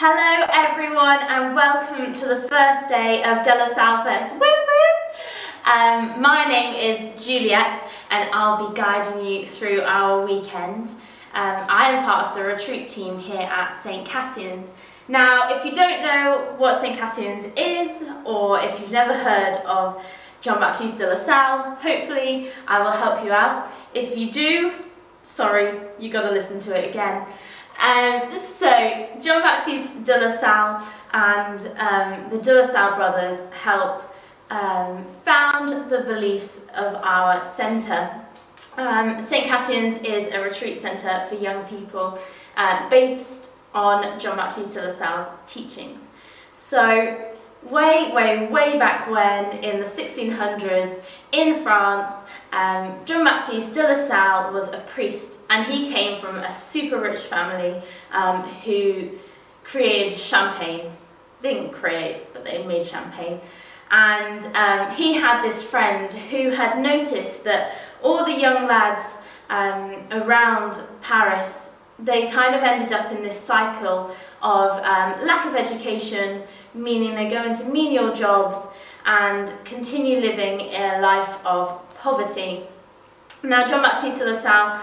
Hello everyone and welcome to the first day of DLS Fest. Woo woo! My name is Juliet and I'll be guiding you through our weekend. I am part of the retreat team here at St Cassian's. Now, if you don't know what St Cassian's is, or if you've never heard of John Baptiste de la Salle, hopefully I will help you out. If you do, sorry, you got to listen to it again. So John Baptiste de la Salle and the de la Salle brothers help found the beliefs of our centre. St Cassian's is a retreat centre for young people based on John Baptiste de la Salle's teachings. So way back when, in the 1600s, in France, John Baptiste de la Salle was a priest, and he came from a super rich family who created champagne. They didn't create, but they made champagne. And he had this friend who had noticed that all the young lads around Paris, they kind of ended up in this cycle of lack of education, meaning they go into menial jobs and continue living a life of poverty. Now, John Baptiste de la Salle,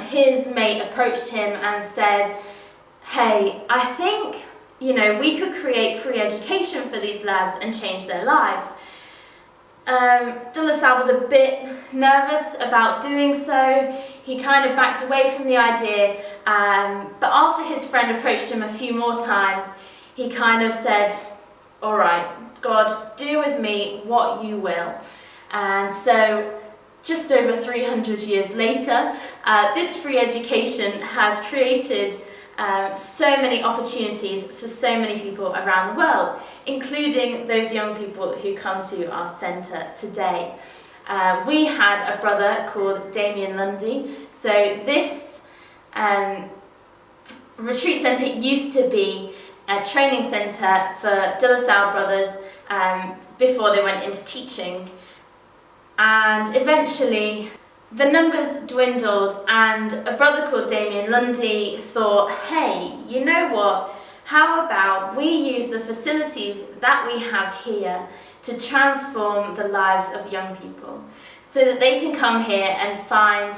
his mate approached him and said, "Hey, I think, we could create free education for these lads and change their lives." De la Salle was a bit nervous about doing so. He kind of backed away from the idea, but after his friend approached him a few more times, he kind of said, "All right, God, do with me what you will." And so just over 300 years later, this free education has created so many opportunities for so many people around the world, including those young people who come to our centre today. We had a brother called Damien Lundy. So this retreat centre used to be a training centre for de la Salle brothers before they went into teaching. And eventually the numbers dwindled, and a brother called Damien Lundy thought, "Hey, you know what? How about we use the facilities that we have here to transform the lives of young people so that they can come here and find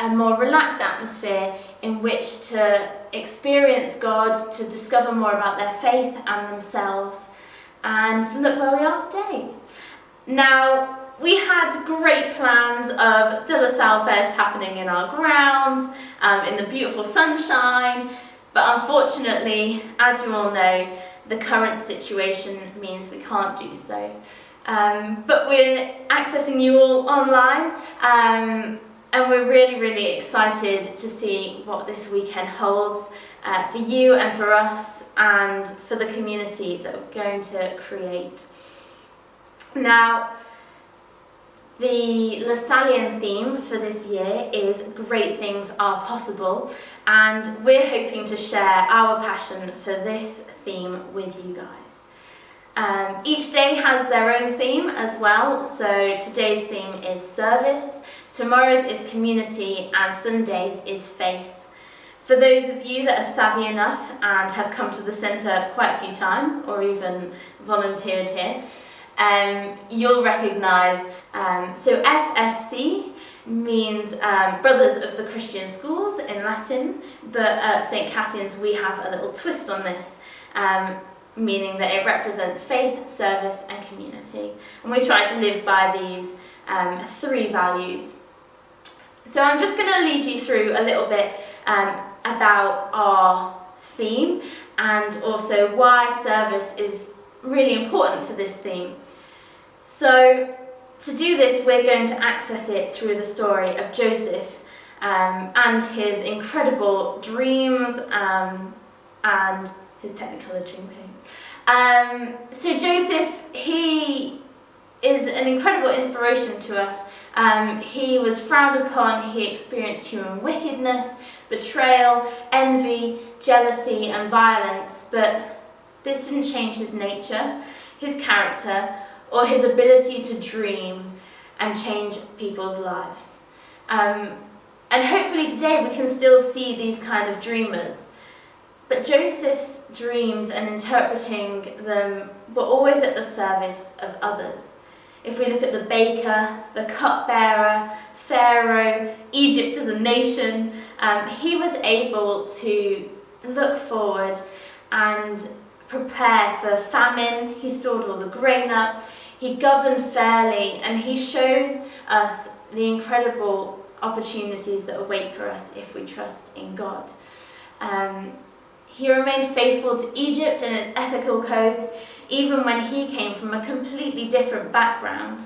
a more relaxed atmosphere in which to experience God, to discover more about their faith and themselves, and look where we are today." Now, we had great plans of De La Salle Fest happening in our grounds, in the beautiful sunshine, but unfortunately, as you all know, the current situation means we can't do so. But we're accessing you all online, and we're really excited to see what this weekend holds for you and for us and for the community that we're going to create. Now, the Lasallian theme for this year is "Great Things Are Possible," and we're hoping to share our passion for this theme with you guys. Each day has their own theme as well, so today's theme is service, tomorrow's is community, and Sunday's is faith. For those of you that are savvy enough and have come to the centre quite a few times, or even volunteered here, you'll recognise, so FSC means Brothers of the Christian Schools in Latin, but at St Cassian's we have a little twist on this, meaning that it represents faith, service and community. And we try to live by these three values. So I'm just going to lead you through a little bit about our theme and also why service is really important to this theme. So to do this, we're going to access it through the story of Joseph and his incredible dreams and his Technicolor dream home. So Joseph, he is an incredible inspiration to us. He was frowned upon, he experienced human wickedness, betrayal, envy, jealousy and violence, but this didn't change his nature, his character, or his ability to dream and change people's lives. And hopefully today we can still see these kind of dreamers. But Joseph's dreams and interpreting them were always at the service of others. If we look at the baker, the cupbearer, Pharaoh, Egypt as a nation, he was able to look forward and prepare for famine. He stored all the grain up, he governed fairly, and he shows us the incredible opportunities that await for us if we trust in God. He remained faithful to Egypt and its ethical codes, even when he came from a completely different background.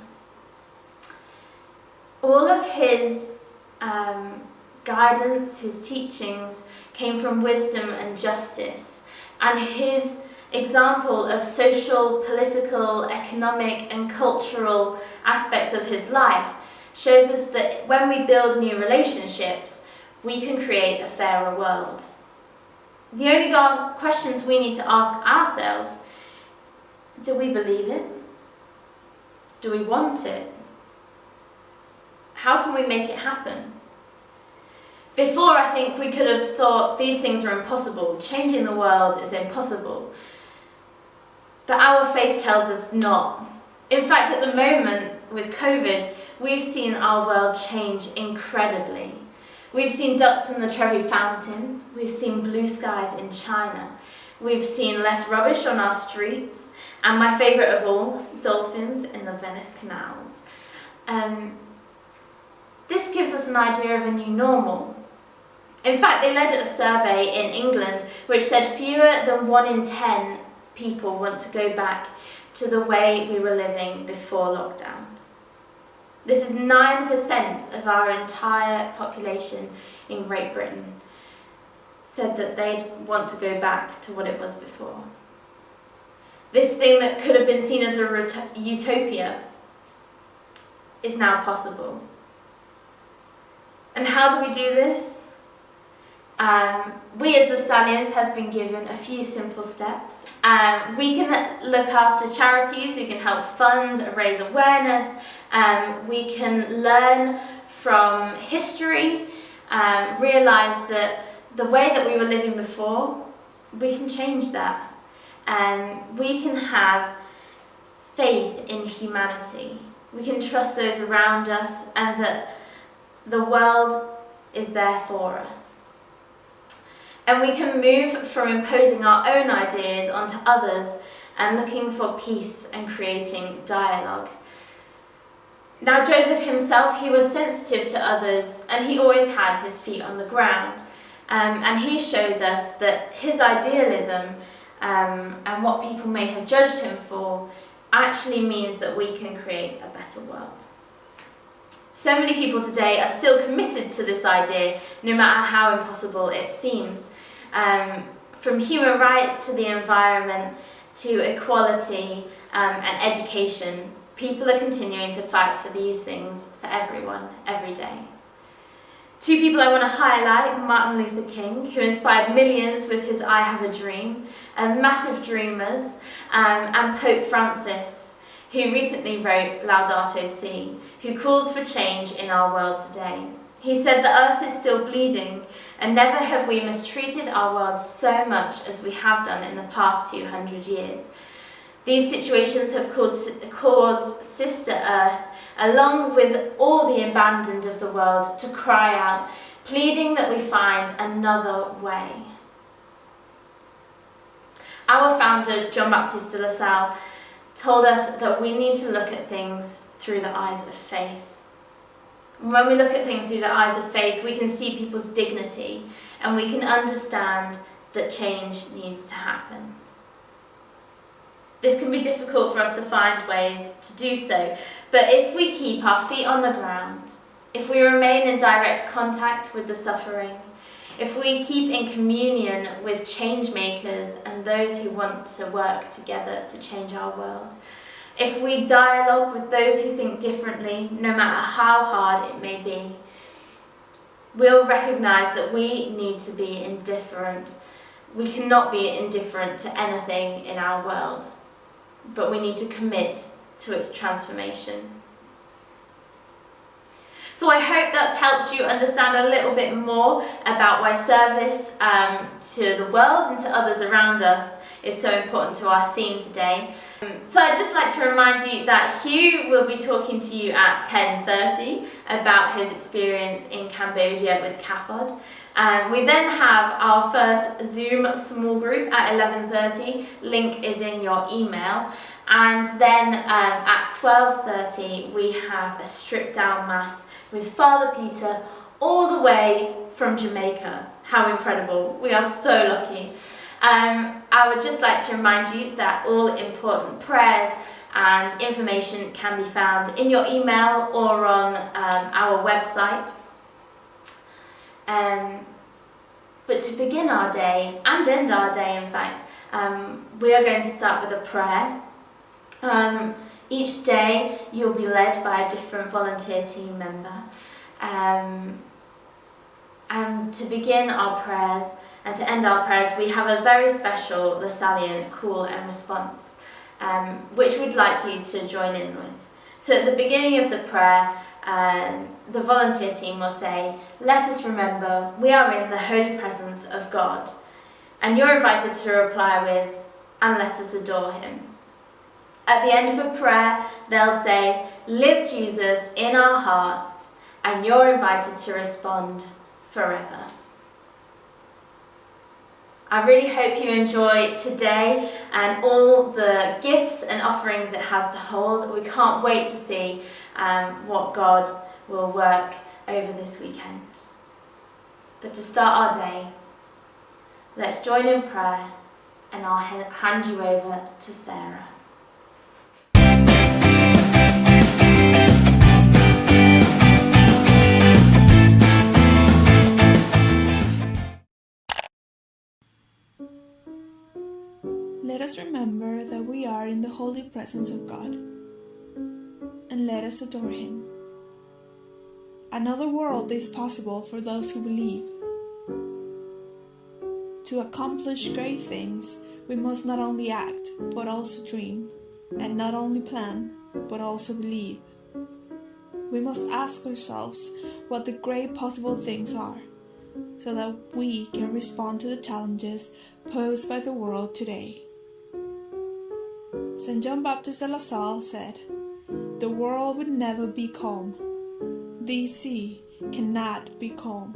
All of his guidance, his teachings, came from wisdom and justice, and his example of social, political, economic and cultural aspects of his life shows us that when we build new relationships, we can create a fairer world. The only questions we need to ask ourselves: do we believe it? Do we want it? How can we make it happen? Before, I think we could have thought these things are impossible. Changing the world is impossible. But our faith tells us not. In fact, at the moment, with COVID, we've seen our world change incredibly. We've seen ducks in the Trevi Fountain. We've seen blue skies in China. We've seen less rubbish on our streets. And my favourite of all, dolphins in the Venice canals. This gives us an idea of a new normal. In fact, they led a survey in England which said fewer than 1 in 10 people want to go back to the way we were living before lockdown. This is 9% of our entire population in Great Britain said that they'd want to go back to what it was before. This thing that could have been seen as a utopia is now possible. And how do we do this? We as the Stallions have been given a few simple steps. We can look after charities who can help fund, raise awareness. We can learn from history, realise that the way that we were living before, we can change that. We can have faith in humanity. We can trust those around us and that the world is there for us. And we can move from imposing our own ideas onto others and looking for peace and creating dialogue. Now, Joseph himself, he was sensitive to others and he always had his feet on the ground. And he shows us that his idealism and what people may have judged him for actually means that we can create a better world. So many people today are still committed to this idea, no matter how impossible it seems. From human rights to the environment to equality and education, people are continuing to fight for these things for everyone, every day. 2 people I want to highlight: Martin Luther King, who inspired millions with his I Have a Dream, massive dreamers, and Pope Francis, who recently wrote Laudato Si', who calls for change in our world today. He said, "The earth is still bleeding, and never have we mistreated our world so much as we have done in the past 200 years. These situations have caused Sister Earth, along with all the abandoned of the world, to cry out, pleading that we find another way." Our founder, John Baptiste de La Salle, told us that we need to look at things through the eyes of faith. When we look at things through the eyes of faith, we can see people's dignity and we can understand that change needs to happen. This can be difficult for us to find ways to do so, but if we keep our feet on the ground, if we remain in direct contact with the suffering, if we keep in communion with change makers and those who want to work together to change our world, if we dialogue with those who think differently, no matter how hard it may be, we'll recognise that we need to be indifferent. We cannot be indifferent to anything in our world, but we need to commit to its transformation. So I hope that's helped you understand a little bit more about why service to the world and to others around us is so important to our theme today. So I'd just like to remind you that Hugh will be talking to you at 10:30 about his experience in Cambodia with CAFOD. We then have our first Zoom small group at 11:30. Link is in your email. And then at 12:30 we have a stripped down mass with Father Peter all the way from Jamaica. How incredible. We are so lucky. I would just like to remind you that all important prayers and information can be found in your email or on our website. But to begin our day, and end our day in fact, we are going to start with a prayer. Each day you'll be led by a different volunteer team member. And to begin our prayers and to end our prayers, we have a very special Lasallian call and response, which we'd like you to join in with. So at the beginning of the prayer, the volunteer team will say, "Let us remember we are in the holy presence of God." And you're invited to reply with, "And let us adore him." At the end of a prayer, they'll say, "Live Jesus in our hearts," and you're invited to respond, "Forever." I really hope you enjoy today and all the gifts and offerings it has to hold. We can't wait to see what God will work over this weekend. But to start our day, let's join in prayer, and I'll hand you over to Sara. Let us remember that we are in the holy presence of God, and let us adore him. Another world is possible for those who believe. To accomplish great things, we must not only act, but also dream, and not only plan, but also believe. We must ask ourselves what the great possible things are, so that we can respond to the challenges posed by the world today. St. John Baptist de La Salle said, "The world would never be calm. The sea cannot be calm."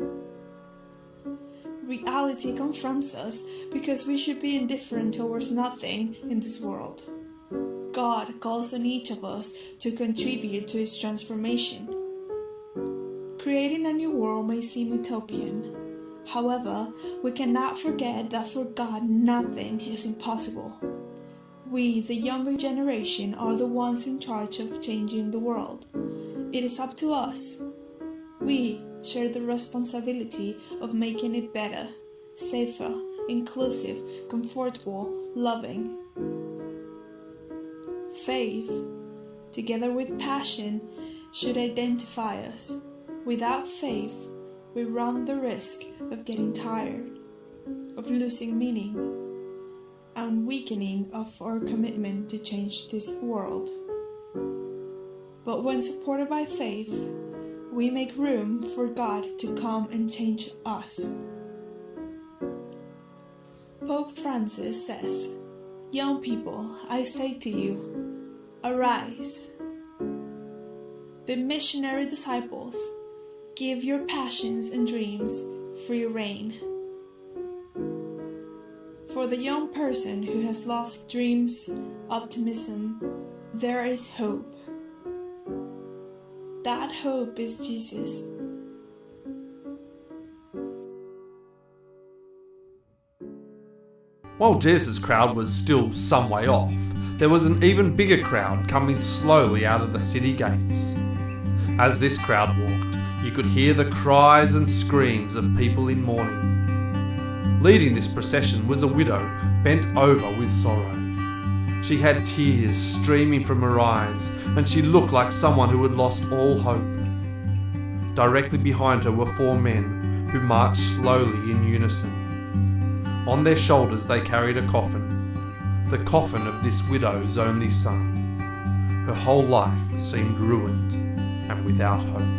Reality confronts us because we should be indifferent towards nothing in this world. God calls on each of us to contribute to his transformation. Creating a new world may seem utopian. However, we cannot forget that for God nothing is impossible. We, the younger generation, are the ones in charge of changing the world. It is up to us. We share the responsibility of making it better, safer, inclusive, comfortable, loving. Faith, together with passion, should identify us. Without faith, we run the risk of getting tired, of losing meaning, and weakening of our commitment to change this world. But when supported by faith, we make room for God to come and change us. Pope Francis says, "Young people, I say to you, arise. Be missionary disciples. Give your passions and dreams free rein." For the young person who has lost dreams, optimism, there is hope. That hope is Jesus. While Jesus' crowd was still some way off, there was an even bigger crowd coming slowly out of the city gates. As this crowd walked, you could hear the cries and screams of people in mourning. Leading this procession was a widow bent over with sorrow. She had tears streaming from her eyes, and she looked like someone who had lost all hope. Directly behind her were 4 men who marched slowly in unison. On their shoulders they carried a coffin, the coffin of this widow's only son. Her whole life seemed ruined and without hope.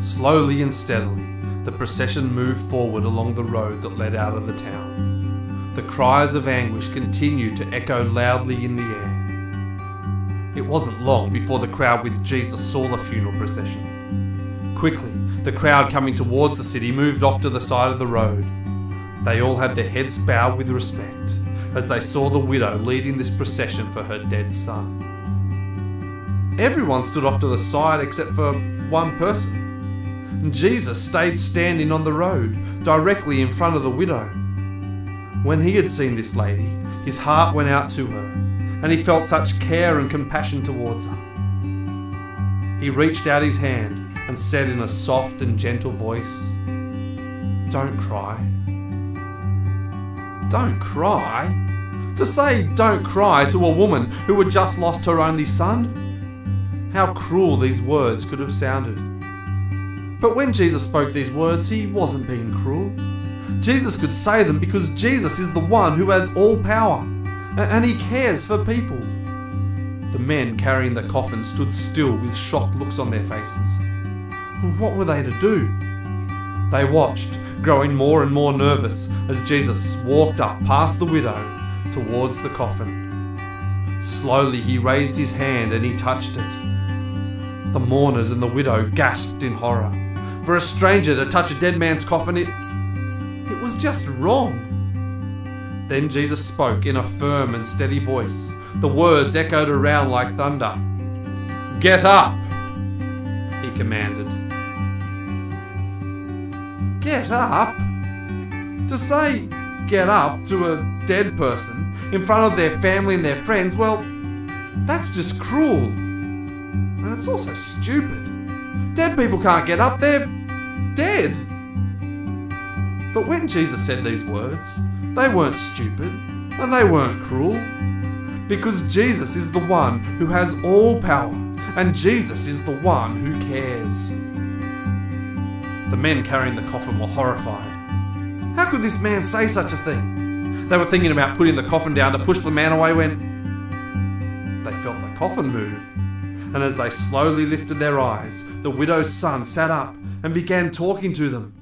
Slowly and steadily, the procession moved forward along the road that led out of the town. The cries of anguish continued to echo loudly in the air. It wasn't long before the crowd with Jesus saw the funeral procession. Quickly, the crowd coming towards the city moved off to the side of the road. They all had their heads bowed with respect as they saw the widow leading this procession for her dead son. Everyone stood off to the side except for one person. Jesus stayed standing on the road, directly in front of the widow. When he had seen this lady, his heart went out to her, and he felt such care and compassion towards her. He reached out his hand and said in a soft and gentle voice, "Don't cry." Don't cry? To say "don't cry" to a woman who had just lost her only son? How cruel these words could have sounded. But when Jesus spoke these words, he wasn't being cruel. Jesus could say them because Jesus is the one who has all power, and he cares for people. The men carrying the coffin stood still with shocked looks on their faces. What were they to do? They watched, growing more and more nervous as Jesus walked up past the widow towards the coffin. Slowly he raised his hand and he touched it. The mourners and the widow gasped in horror. For a stranger to touch a dead man's coffin, it was just wrong. Then Jesus spoke in a firm and steady voice. The words echoed around like thunder. "Get up!" he commanded. Get up? To say "get up" to a dead person in front of their family and their friends, well, that's just cruel. And it's also stupid. Dead people can't get up, they're dead. But when Jesus said these words, they weren't stupid and they weren't cruel. Because Jesus is the one who has all power, and Jesus is the one who cares. The men carrying the coffin were horrified. How could this man say such a thing? They were thinking about putting the coffin down to push the man away when they felt the coffin move. And as they slowly lifted their eyes, the widow's son sat up and began talking to them.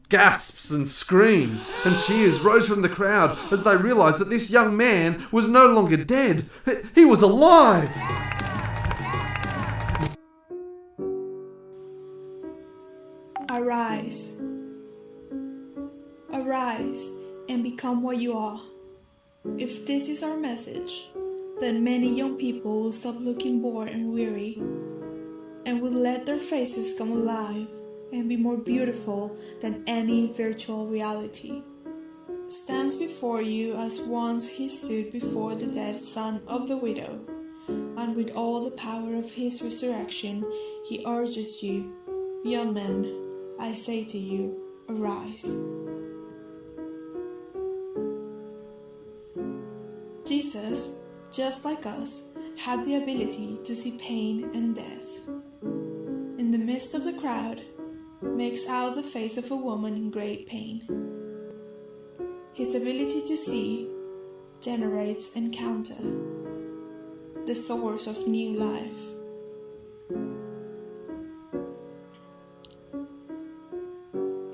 Gasps and screams and cheers rose from the crowd as they realized that this young man was no longer dead. He was alive! Arise. Arise and become what you are. If this is our message, then many young people will stop looking bored and weary, and will let their faces come alive and be more beautiful than any virtual reality. Stands before you as once he stood before the dead son of the widow, and with all the power of his resurrection he urges you, young men, I say to you, arise. Jesus, just like us, had the ability to see pain and death. In the midst of the crowd, makes out the face of a woman in great pain. His ability to see generates encounter, the source of new life.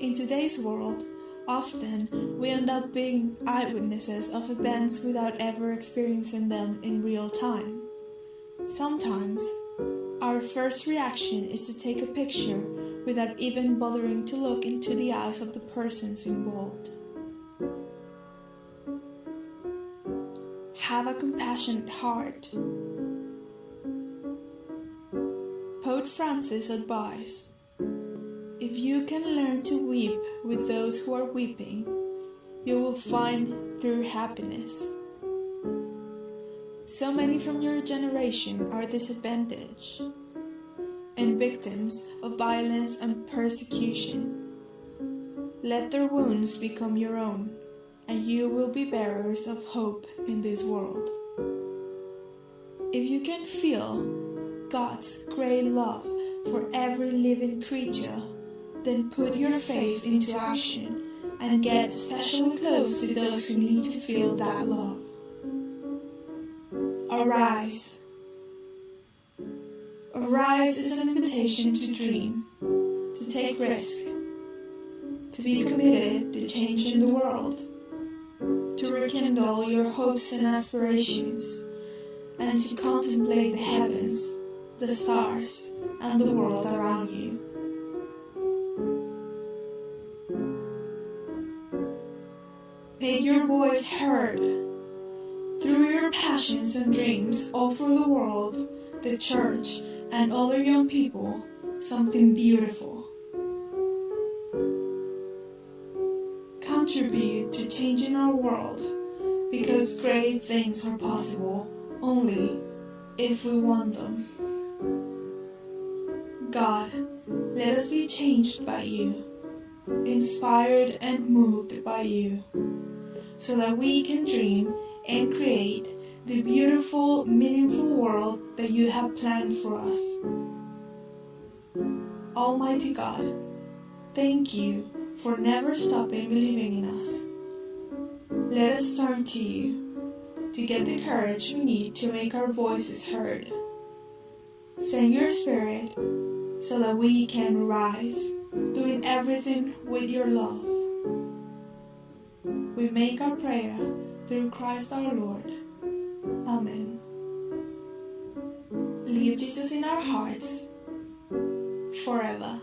In today's world, often we end up being eyewitnesses of events without ever experiencing them in real time. Sometimes, our first reaction is to take a picture without even bothering to look into the eyes of the persons involved. Have a compassionate heart. Pope Francis advised, if you can learn to weep with those who are weeping, you will find true happiness. So many from your generation are disadvantaged and victims of violence and persecution. Let their wounds become your own, and you will be bearers of hope in this world. If you can feel God's great love for every living creature, then put your faith into action and get especially close to those who need to feel that love. Arise. Arise is an invitation to dream. to take risks, to be committed to changing the world, to rekindle your hopes and aspirations, and to contemplate the heavens, the stars, and the world around you. Make your voice heard. Through your passions and dreams, offer the world, the church, and other young people something beautiful. Contribute to changing our world, because great things are possible only if we want them. God, let us be changed by you, inspired and moved by you, so that we can dream and create the beautiful, meaningful world that you have planned for us. Almighty God, thank you for never stopping believing in us. Let us turn to you to get the courage we need to make our voices heard. Send your Spirit so that we can rise, doing everything with your love. We make our prayer through Christ our Lord. Amen. Leave Jesus in our hearts forever.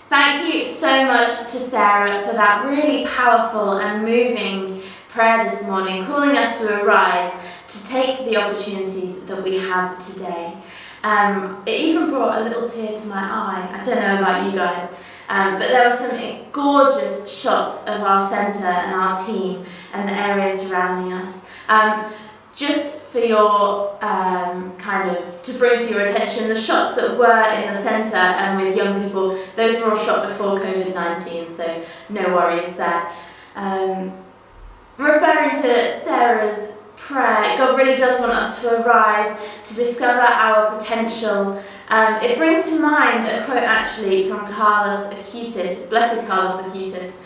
Thank you so much to Sara for that really powerful and moving prayer this morning, calling us to arise to take the opportunities that we have today. It even brought a little tear to my eye. I don't know about you guys, but there were some gorgeous shots of our centre and our team and the area surrounding us. Just for your to bring to your attention, the shots that were in the centre and with young people, those were all shot before COVID-19, so no worries there. Referring to Sarah's prayer, God really does want us to arise, to discover our potential. It brings to mind a quote actually from Carlos Acutis, Blessed Carlos Acutis,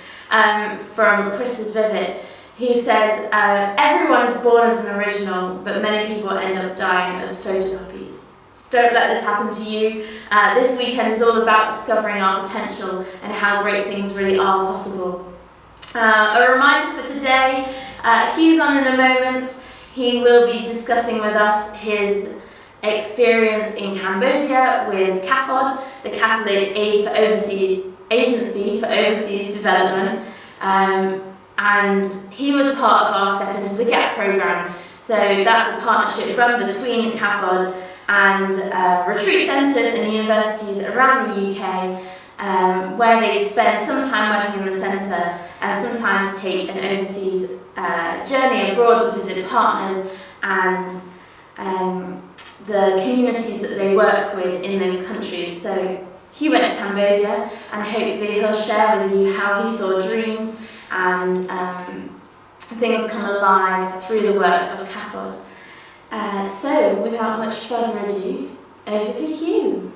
from Christus Vivit. He says, everyone is born as an original, but many people end up dying as photocopies. Don't let this happen to you. This weekend is all about discovering our potential and how great things really are possible. A reminder for today, Hugh's on in a moment. He will be discussing with us his experience in Cambodia with CAFOD, the Catholic Agency for Overseas Development. And he was part of our Step Into the Gap programme. So that's a partnership run between CAFOD and retreat centres and universities around the UK, where they spend some time working in the centre and sometimes take an overseas journey abroad to visit partners and the communities that they work with in those countries. So he went to Cambodia, and hopefully he'll share with you how he saw dreams and things come alive through the work of CAFOD. So, without much further ado, over to Hugh.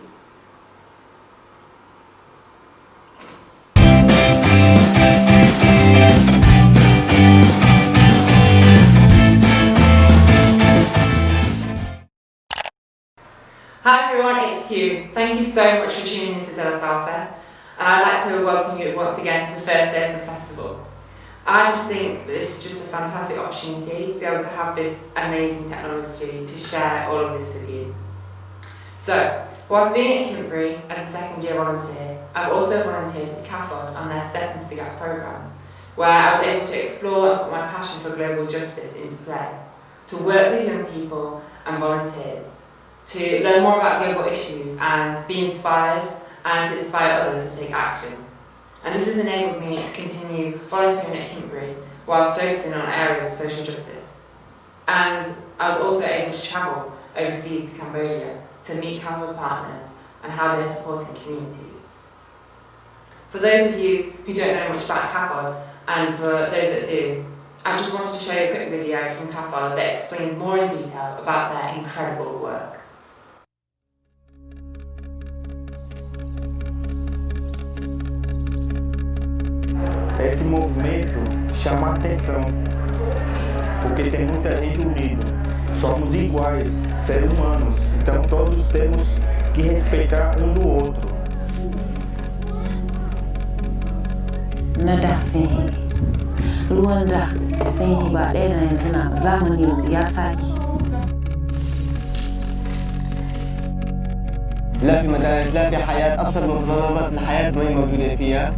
Hi everyone, it's Hugh. Thank you so much for tuning into DLS Fest, and I'd like to welcome you once again to the first day of the festival. I just think that this is just a fantastic opportunity to be able to have this amazing technology to share all of this with you. So, whilst being at Kimberley as a second year volunteer, I've also volunteered with CAFOD on their Step Into the Gap programme, where I was able to explore and put my passion for global justice into play, to work with young people and volunteers, to learn more about global issues and be inspired and to inspire others to take action. And this has enabled me to continue volunteering at Kimberley whilst focusing on areas of social justice. And I was also able to travel overseas to Cambodia to meet CAFOD partners and how they're supporting communities. For those of you who don't know much about CAFOD, and for those that do, I just wanted to show you a quick video from CAFOD that explains more in detail about their incredible work. Esse movimento chama a atenção, porque tem muita gente unida. Somos iguais, seres humanos, então todos temos que respeitar um do outro. Nada sem Luanda sem ribalera na zamani yanzu ya saki. لا في مدارس لا في حياة أبسط متطلبات الحياة ما هي موجودة فيها.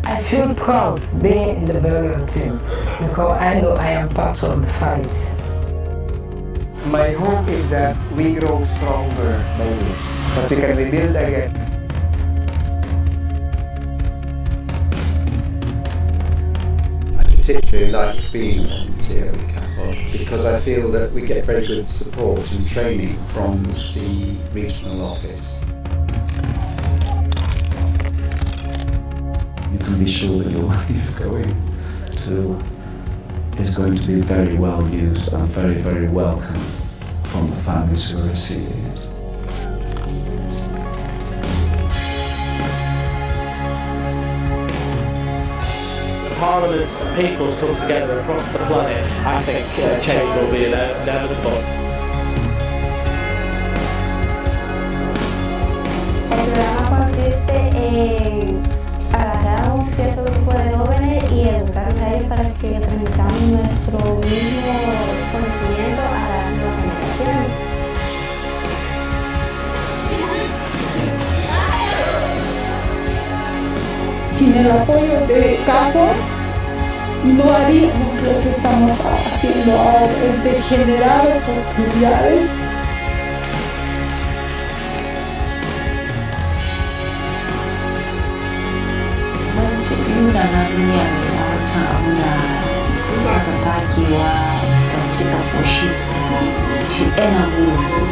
I feel proud being in the burial team because I know I am part of the fight. My hope is that we grow stronger by this, that we can rebuild again. I particularly like being a volunteer with CAFOD because I feel that we get very good support and training from the regional office. You can be sure that your money is going to be very well used and very, very welcome from the families who are receiving it. Parliaments and peoples come together across the planet, I think change will be inevitable. El programa consiste en agarrar un cierto grupo de jóvenes y educarlos a ellos para que transmitamos nuestro mismo conocimiento a la nueva generación. el apoyo de CAFOD no haríamos lo que estamos haciendo ahora, es de generar oportunidades. Inda na duniya ne a wancan abu da aka takewa kwanci ta koshi shi ɗana gudu.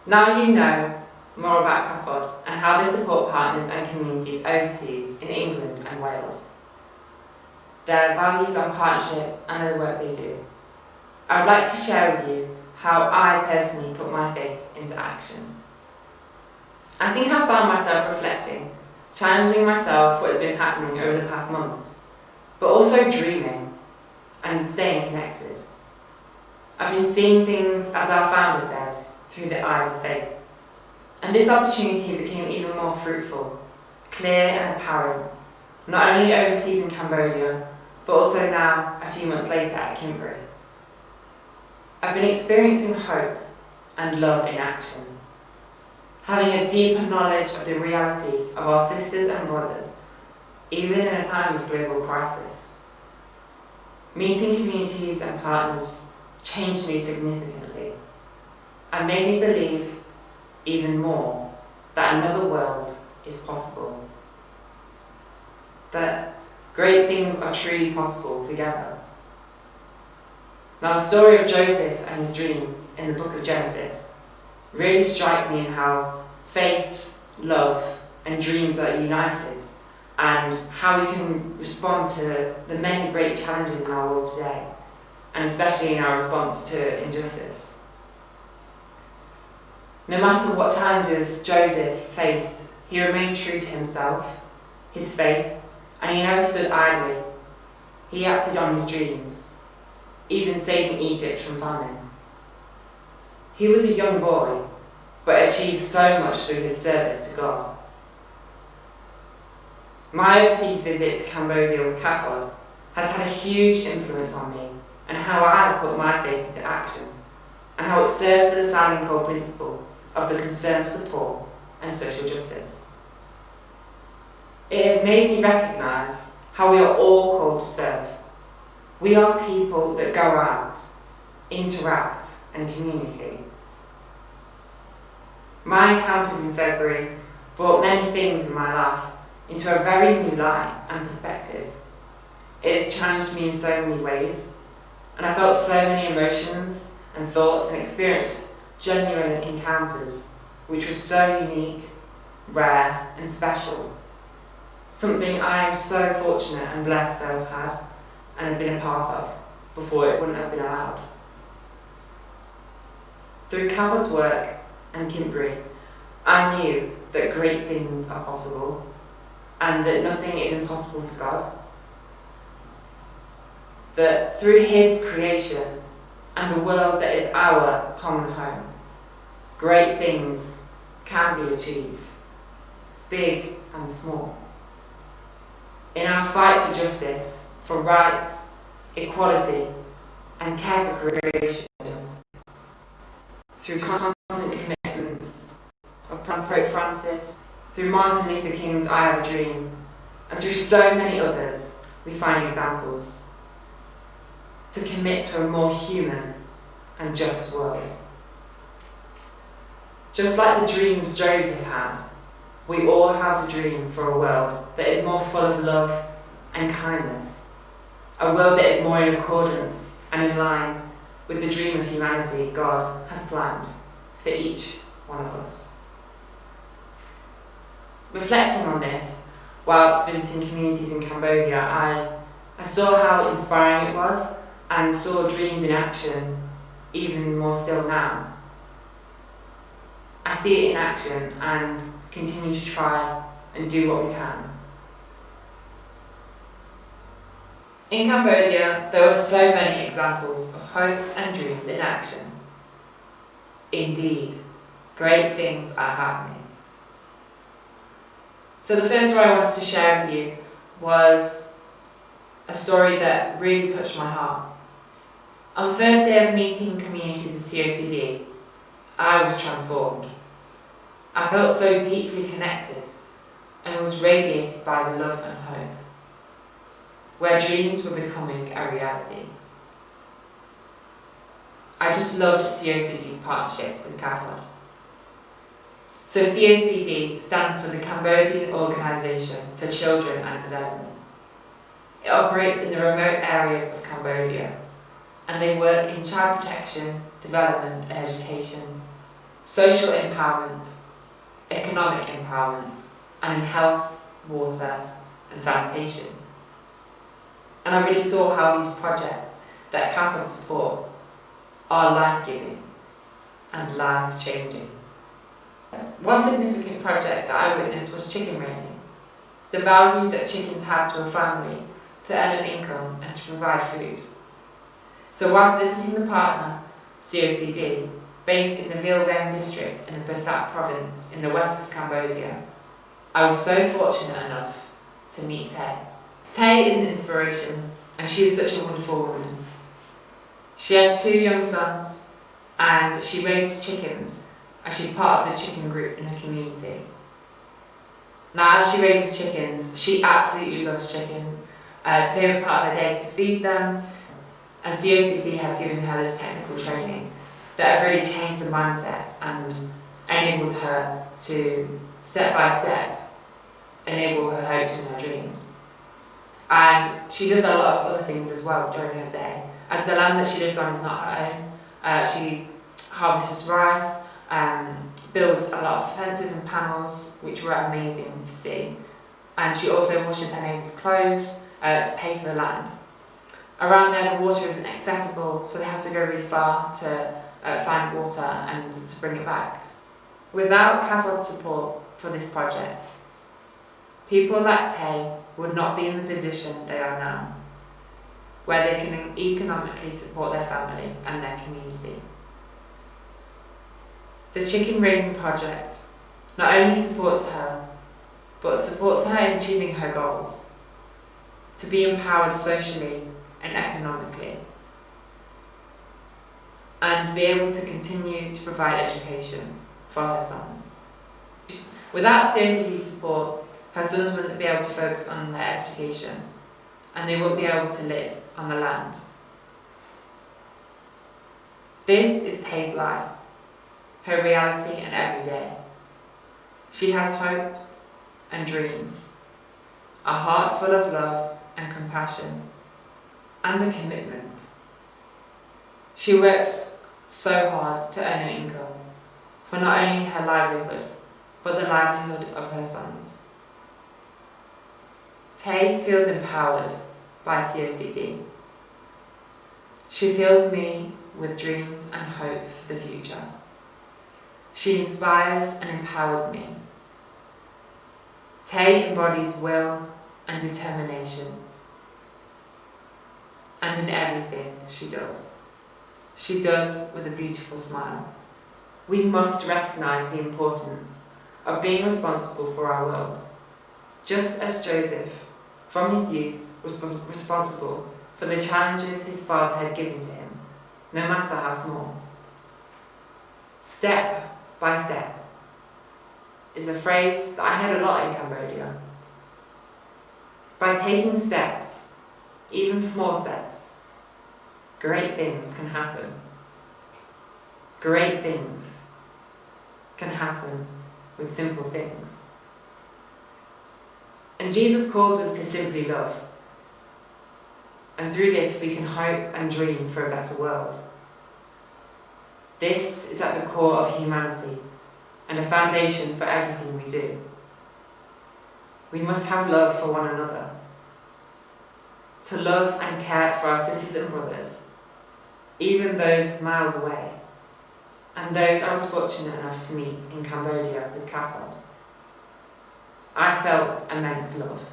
Now you know more about CAFOD and how they support partners and communities overseas in England and Wales. Their values on partnership and the work they do. I would like to share with you how I personally put my faith into action. I think I found myself reflecting, challenging myself what has been happening over the past months, but also dreaming and staying connected. I've been seeing things, as our founder says, through the eyes of faith. And this opportunity became even more fruitful, clear and apparent, not only overseas in Cambodia, but also now, a few months later, at Kimberley. I've been experiencing hope and love in action, having a deeper knowledge of the realities of our sisters and brothers, even in a time of global crisis. Meeting communities and partners changed me significantly and made me believe even more that another world is possible. That great things are truly possible together. Now, the story of Joseph and his dreams in the book of Genesis really strike me in how faith, love, and dreams are united, and how we can respond to the many great challenges in our world today, and especially in our response to injustice. No matter what challenges Joseph faced, he remained true to himself, his faith, and he never stood idly. He acted on his dreams, even saving Egypt from famine. He was a young boy, but achieved so much through his service to God. My overseas visit to Cambodia with CAFOD has had a huge influence on me and how I put my faith into action, and how it serves the deciding core principle of the concern for the poor and social justice. It has made me recognise how we are all called to serve. We are people that go out, interact and communicate. My encounters in February brought many things in my life into a very new light and perspective. It has challenged me in so many ways, and I felt so many emotions and thoughts and experienced genuine encounters, which was so unique, rare and special. Something I am so fortunate and blessed to have had and have been a part of before it wouldn't have been allowed. Through CAFOD's work and Kimberley, I knew that great things are possible and that nothing is impossible to God. That through His creation and the world that is our common home, great things can be achieved, big and small. In our fight for justice, for rights, equality, and care for creation, through constant commitments of Pope Francis, through Martin Luther King's I Have a Dream, and through so many others, we find examples to commit to a more human and just world. Just like the dreams Joseph had, we all have a dream for a world that is more full of love and kindness, a world that is more in accordance and in line with the dream of humanity God has planned for each one of us. Reflecting on this, whilst visiting communities in Cambodia, I saw how inspiring it was and saw dreams in action even more still now. I see it in action and continue to try and do what we can. In Cambodia, there are so many examples of hopes and dreams in action. Indeed, great things are happening. So the first story I wanted to share with you was a story that really touched my heart. On the first day of meeting communities with COCD, I was transformed. I felt so deeply connected and was radiated by the love and hope, where dreams were becoming a reality. I just loved COCD's partnership with CAFOD. So COCD stands for the Cambodian Organisation for Children and Development. It operates in the remote areas of Cambodia, and they work in child protection, development and education, social empowerment, economic empowerment, and in health, water and sanitation. And I really saw how these projects that CAFOD support are life-giving and life-changing. One significant project that I witnessed was chicken raising, the value that chickens have to a family to earn an income and to provide food. So whilst visiting the partner, COCD, based in the Vilveng district in the Basat province in the west of Cambodia, I was so fortunate enough to meet Tay. Tay is an inspiration, and she is such a wonderful woman. She has 2 young sons, and she raises chickens, and she's part of the chicken group in the community. Now, as she raises chickens, she absolutely loves chickens. It's a favourite part of her day to feed them, and COCD have given her this technical training that have really changed the mindset and enabled her to, step by step, enable her hopes and her dreams. And she does a lot of other things as well during her day. As the land that she lives on is not her own, she harvests rice, builds a lot of fences and panels, which were amazing to see. And she also washes her neighbours' clothes to pay for the land. Around there, the water isn't accessible, so they have to go really far to find water and to bring it back. Without CAFOD support for this project, people like Tay would not be in the position they are now, where they can economically support their family and their community. The chicken raising project not only supports her, but supports her in achieving her goals, to be empowered socially and economically, and to be able to continue to provide education for her sons. Without COCD's support, her sons wouldn't be able to focus on their education, and they wouldn't be able to live on the land. This is Tay's life, her reality and everyday. She has hopes and dreams, a heart full of love and compassion, and a commitment. She works so hard to earn an income for not only her livelihood, but the livelihood of her sons. Tay feels empowered by COCD. She fills me with dreams and hope for the future. She inspires and empowers me. Tay embodies will and determination, and in everything she does with a beautiful smile. We must recognise the importance of being responsible for our world, just as Joseph, from his youth, was responsible for the challenges his father had given to him, no matter how small. Step by step is a phrase that I heard a lot in Cambodia. By taking steps, even small steps, great things can happen. Great things can happen with simple things. And Jesus calls us to simply love. And through this we can hope and dream for a better world. This is at the core of humanity and a foundation for everything we do. We must have love for one another. To love and care for our sisters and brothers, even those miles away, and those I was fortunate enough to meet in Cambodia with CAFOD. I felt immense love.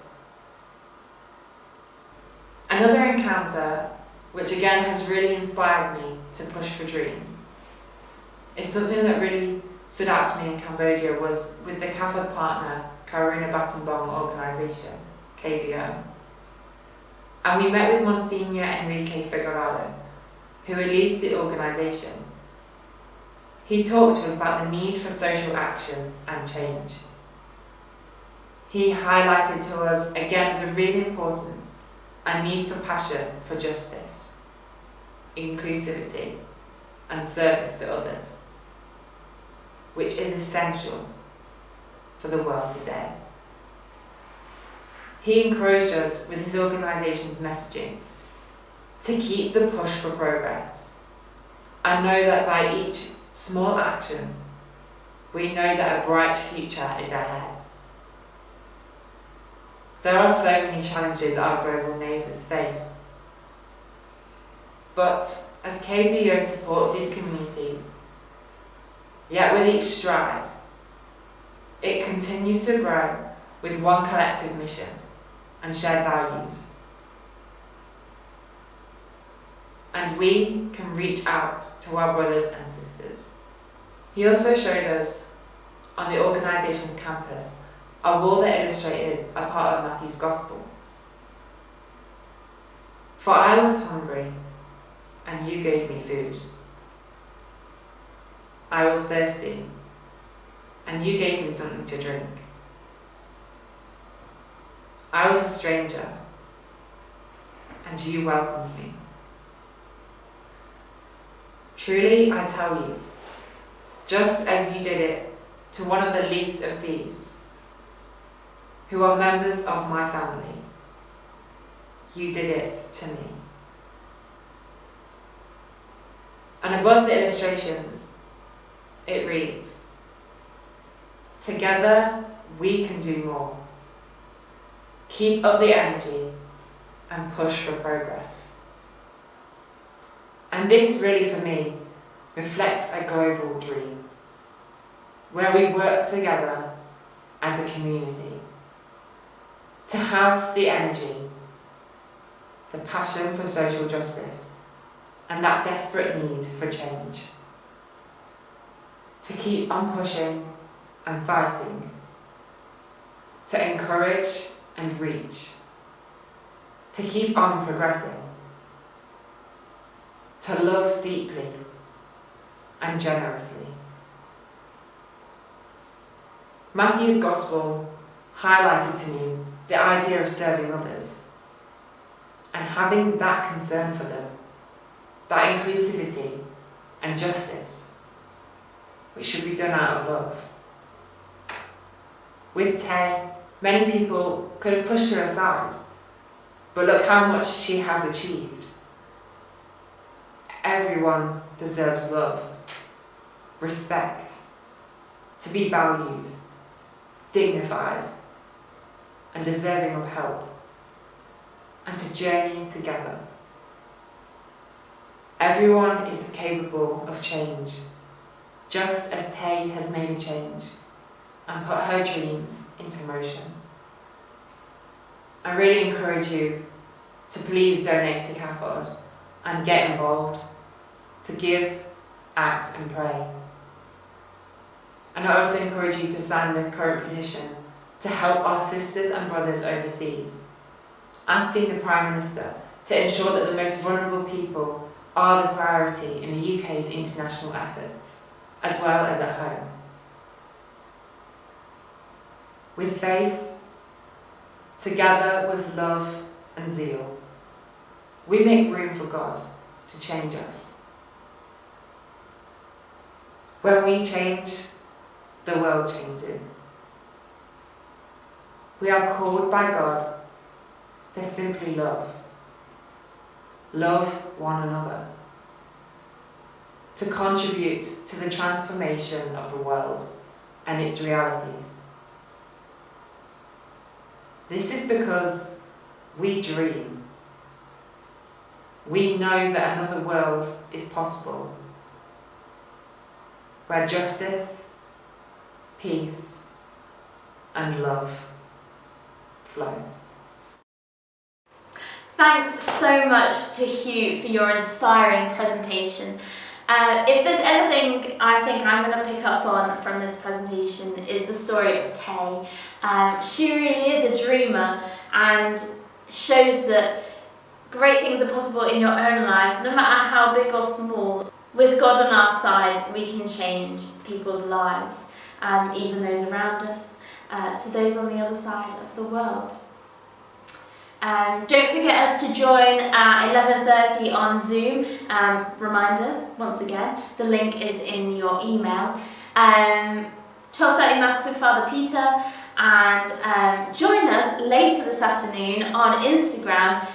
Another encounter, which again has really inspired me to push for dreams, is something that really stood out to me in Cambodia was with the CAFOD partner Karuna Battambong organisation, KBO. And we met with Monsignor Enrique Figueroa, who leads the organisation. He talked to us about the need for social action and change. He highlighted to us again the real importance and need for passion for justice, inclusivity and service to others, which is essential for the world today. He encouraged us with his organisation's messaging to keep the push for progress and know that by each small action, we know that a bright future is ahead. There are so many challenges our global neighbours face. But as KBO supports these communities, yet with each stride, it continues to grow with one collective mission and shared values. And we can reach out to our brothers and sisters. He also showed us on the organisation's campus a wall that illustrated a part of Matthew's Gospel. For I was hungry, and you gave me food. I was thirsty, and you gave me something to drink. I was a stranger, and you welcomed me. Truly, I tell you, just as you did it to one of the least of these, who are members of my family, you did it to me. And above the illustrations, it reads, together we can do more. Keep up the energy and push for progress. And this really, for me, reflects a global dream, where we work together as a community to have the energy, the passion for social justice, and that desperate need for change. To keep on pushing and fighting, to encourage and reach, to keep on progressing, to love deeply and generously. Matthew's Gospel highlighted to me the idea of serving others and having that concern for them, that inclusivity and justice, which should be done out of love. With Tay, many people could have pushed her aside, but look how much she has achieved. Everyone deserves love, respect, to be valued, dignified, and deserving of help, and to journey together. Everyone is capable of change, just as Tay has made a change and put her dreams into motion. I really encourage you to please donate to CAFOD and get involved, to give, act and pray. And I also encourage you to sign the current petition to help our sisters and brothers overseas, asking the Prime Minister to ensure that the most vulnerable people are the priority in the UK's international efforts, as well as at home. With faith, together with love and zeal, we make room for God to change us. When we change, the world changes. We are called by God to simply love. Love one another. To contribute to the transformation of the world and its realities. This is because we dream. We know that another world is possible, where justice, peace, and love flows. Thanks so much to Hugh for your inspiring presentation. If there's anything think I'm going to pick up on from this presentation is the story of Tay. She really is a dreamer and shows that great things are possible in your own lives, no matter how big or small. With God on our side, we can change people's lives, even those around us, to those on the other side of the world. Don't forget us to join at 11:30 on Zoom. Reminder, once again, the link is in your email. 12:30 Mass with Father Peter, and join us later this afternoon on Instagram.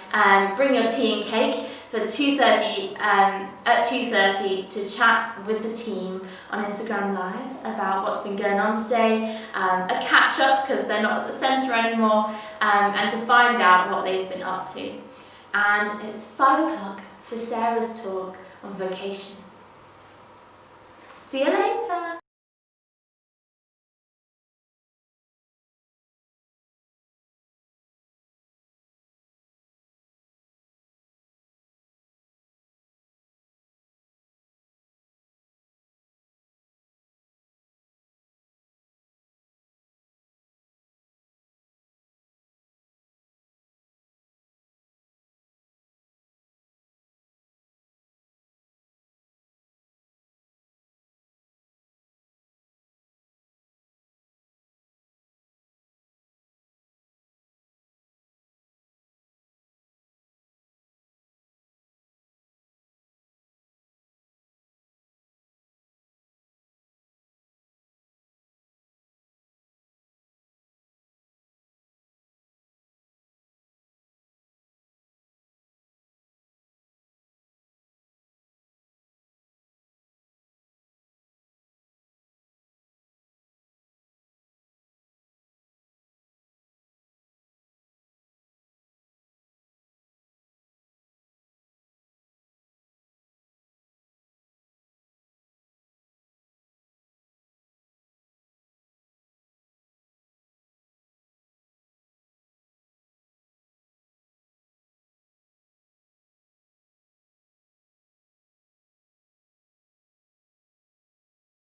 Bring your tea and cake for 2:30 at 2:30 to chat with the team on Instagram Live about what's been going on today, a catch up because they're not at the centre anymore, and to find out what they've been up to. And it's 5 o'clock for Sarah's talk on vocation. See you later.